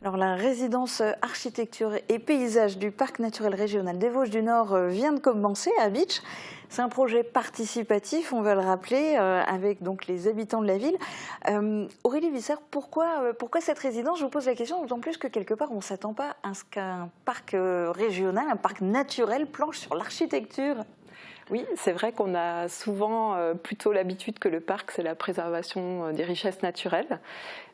Alors, la résidence architecture et paysage du Parc naturel régional des Vosges du Nord vient de commencer à Bitche. C'est un projet participatif, on va le rappeler, avec donc les habitants de la ville. Aurélie Visser, pourquoi cette résidence? Je vous pose la question, d'autant plus que quelque part, on ne s'attend pas à ce qu'un parc régional, un parc naturel planche sur l'architecture. Oui, c'est vrai qu'on a souvent plutôt l'habitude que le parc, c'est la préservation des richesses naturelles.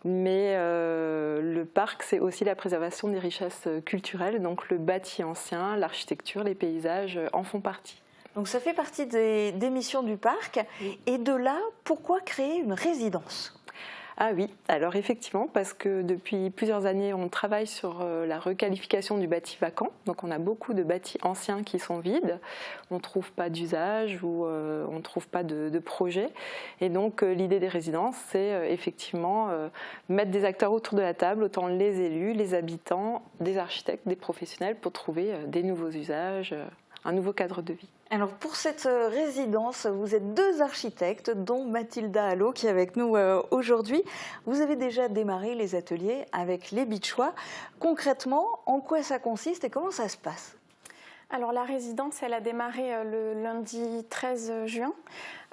Mais le parc, c'est aussi la préservation des richesses culturelles. Donc le bâti ancien, l'architecture, les paysages en font partie. Donc ça fait partie des missions du parc. Et de là, pourquoi créer une résidence ? Ah oui, alors effectivement, parce que depuis plusieurs années, on travaille sur la requalification du bâti vacant. Donc on a beaucoup de bâtis anciens qui sont vides, on ne trouve pas d'usage ou on ne trouve pas de projet. Et donc l'idée des résidences, c'est effectivement mettre des acteurs autour de la table, autant les élus, les habitants, des architectes, des professionnels, pour trouver des nouveaux usages, un nouveau cadre de vie. Alors pour cette résidence, vous êtes deux architectes, dont Mathilda Allot qui est avec nous aujourd'hui. Vous avez déjà démarré les ateliers avec les Bitchois. Concrètement, en quoi ça consiste et comment ça se passe ? Alors la résidence, elle a démarré le lundi 13 juin.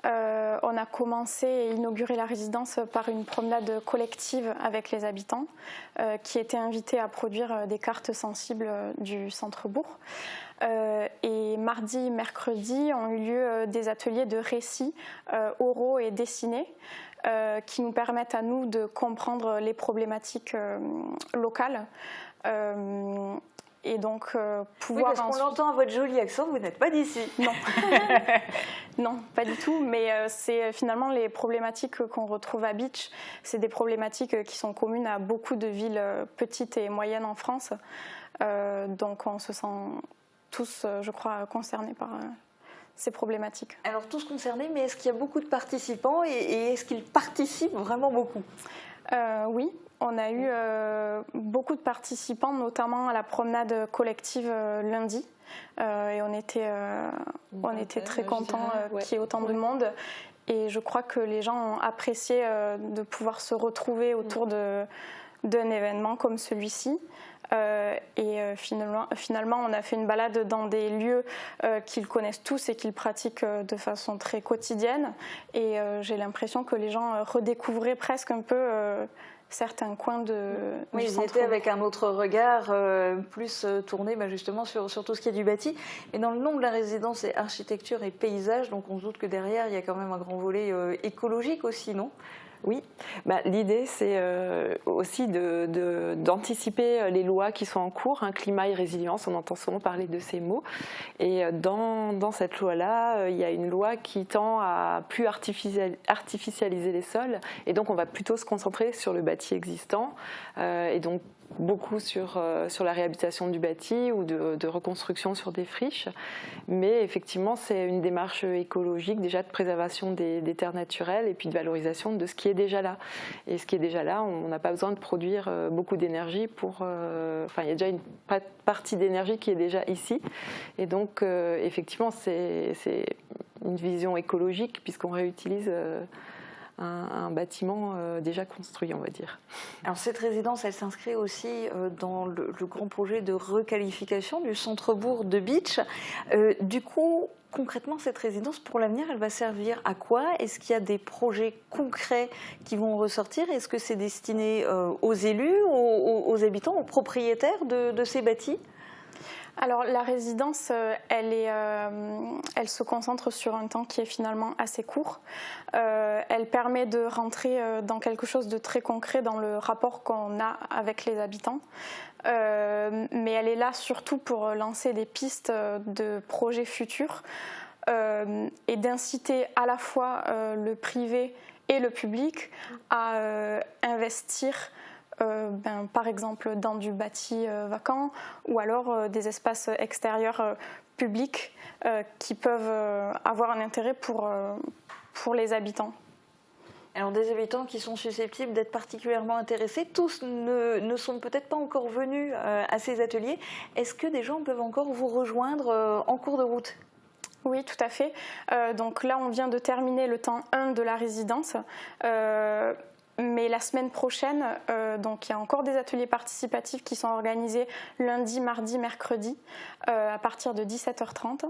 On a commencé et inauguré la résidence par une promenade collective avec les habitants qui étaient invités à produire des cartes sensibles du centre-bourg. Et mardi, mercredi ont eu lieu des ateliers de récits oraux et dessinés qui nous permettent à nous de comprendre les problématiques locales. Et donc pouvoir. Oui, parce qu'on l'entend à votre joli accent, vous n'êtes pas d'ici. Non, non, pas du tout. Mais c'est finalement les problématiques qu'on retrouve à Bitche. C'est des problématiques qui sont communes à beaucoup de villes petites et moyennes en France. Donc on se sent tous, je crois, concernés par ces problématiques. Alors tous concernés, mais est-ce qu'il y a beaucoup de participants et est-ce qu'ils participent vraiment beaucoup ? Oui. On a eu beaucoup de participants, notamment à la promenade collective lundi. Et on était très contents qu'il y ait autant de monde. Et je crois que les gens ont apprécié de pouvoir se retrouver autour d'un événement comme celui-ci. Finalement, on a fait une balade dans des lieux qu'ils connaissent tous et qu'ils pratiquent de façon très quotidienne. Et j'ai l'impression que les gens redécouvraient presque un peu certains coins du ils étaient avec un autre regard, plus tourné justement sur tout ce qui est du bâti. Et dans le nom de la résidence, c'est architecture et paysage, donc on se doute que derrière, il y a quand même un grand volet écologique aussi, non ? Oui, l'idée c'est aussi d'anticiper les lois qui sont en cours, climat et résilience, on entend souvent parler de ces mots. Et dans cette loi-là, il y a une loi qui tend à plus artificialiser les sols, et donc on va plutôt se concentrer sur le bâti existant, et donc beaucoup sur la réhabilitation du bâti ou de reconstruction sur des friches. Mais effectivement, c'est une démarche écologique, déjà de préservation des terres naturelles et puis de valorisation de ce qui est déjà là. Et ce qui est déjà là, on n'a pas besoin de produire beaucoup d'énergie pour... il y a déjà une partie d'énergie qui est déjà ici. Et donc, effectivement, c'est une vision écologique puisqu'on réutilise... un bâtiment déjà construit, on va dire. Alors cette résidence, elle s'inscrit aussi dans le grand projet de requalification du centre-bourg de Bitche. Du coup, concrètement, cette résidence, pour l'avenir, elle va servir à quoi? Est-ce qu'il y a des projets concrets qui vont ressortir? Est-ce que c'est destiné aux élus, aux habitants, aux propriétaires de ces bâtis? Alors la résidence, elle se concentre sur un temps qui est finalement assez court. Elle permet de rentrer dans quelque chose de très concret dans le rapport qu'on a avec les habitants. Mais elle est là surtout pour lancer des pistes de projets futurs et d'inciter à la fois le privé et le public à investir par exemple dans du bâti vacant ou alors des espaces extérieurs publics qui peuvent avoir un intérêt pour les habitants. Alors des habitants qui sont susceptibles d'être particulièrement intéressés, tous ne sont peut-être pas encore venus à ces ateliers. Est-ce que des gens peuvent encore vous rejoindre en cours de route ? Oui, tout à fait. Donc là, on vient de terminer le temps 1 de la résidence. Mais la semaine prochaine, donc il y a encore des ateliers participatifs qui sont organisés lundi, mardi, mercredi à partir de 17h30.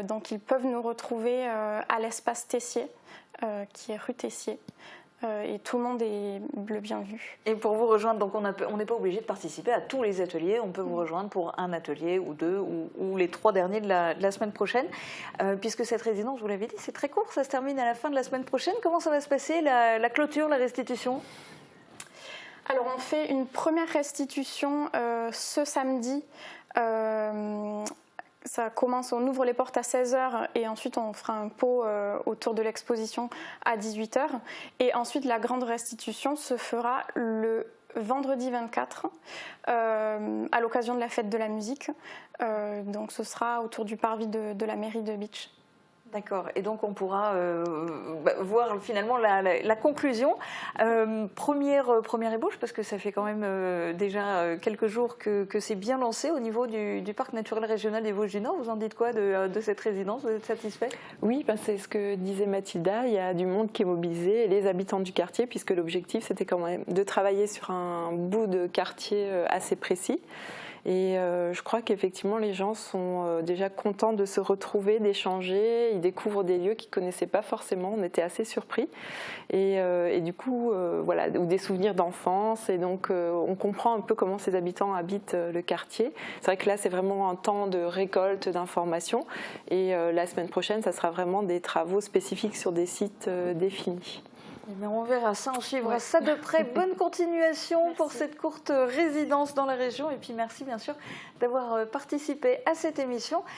Donc ils peuvent nous retrouver à l'espace Tessier, qui est rue Tessier. Et tout le monde est le bienvenu. Et pour vous rejoindre, donc on n'est pas obligé de participer à tous les ateliers, on peut vous rejoindre pour un atelier ou deux ou les 3 derniers de la semaine prochaine, puisque cette résidence, je vous l'avais dit, c'est très court, ça se termine à la fin de la semaine prochaine. Comment ça va se passer, la clôture, la restitution ? Alors on fait une première restitution ce samedi. Ça commence, on ouvre les portes à 16h et ensuite on fera un pot autour de l'exposition à 18h. Et ensuite la grande restitution se fera le vendredi 24 à l'occasion de la fête de la musique. Donc ce sera autour du parvis de la mairie de Bitche. D'accord, et donc on pourra voir finalement la conclusion. Première ébauche, parce que ça fait quand même déjà quelques jours que c'est bien lancé au niveau du parc naturel régional des Vosges du Nord. Vous en dites quoi de cette résidence ? Vous êtes satisfait ? Oui, c'est ce que disait Mathilda, il y a du monde qui est mobilisé, les habitants du quartier, puisque l'objectif c'était quand même de travailler sur un bout de quartier assez précis. Et je crois qu'effectivement les gens sont déjà contents de se retrouver, d'échanger, ils découvrent des lieux qu'ils ne connaissaient pas forcément, on était assez surpris. Et du coup, voilà, ou des souvenirs d'enfance, et donc on comprend un peu comment ces habitants habitent le quartier. C'est vrai que là c'est vraiment un temps de récolte d'informations, et la semaine prochaine ça sera vraiment des travaux spécifiques sur des sites définis. Mais on verra ça, on suivra ça de près. Bonne continuation pour cette courte résidence dans la région. Et puis merci bien sûr d'avoir participé à cette émission.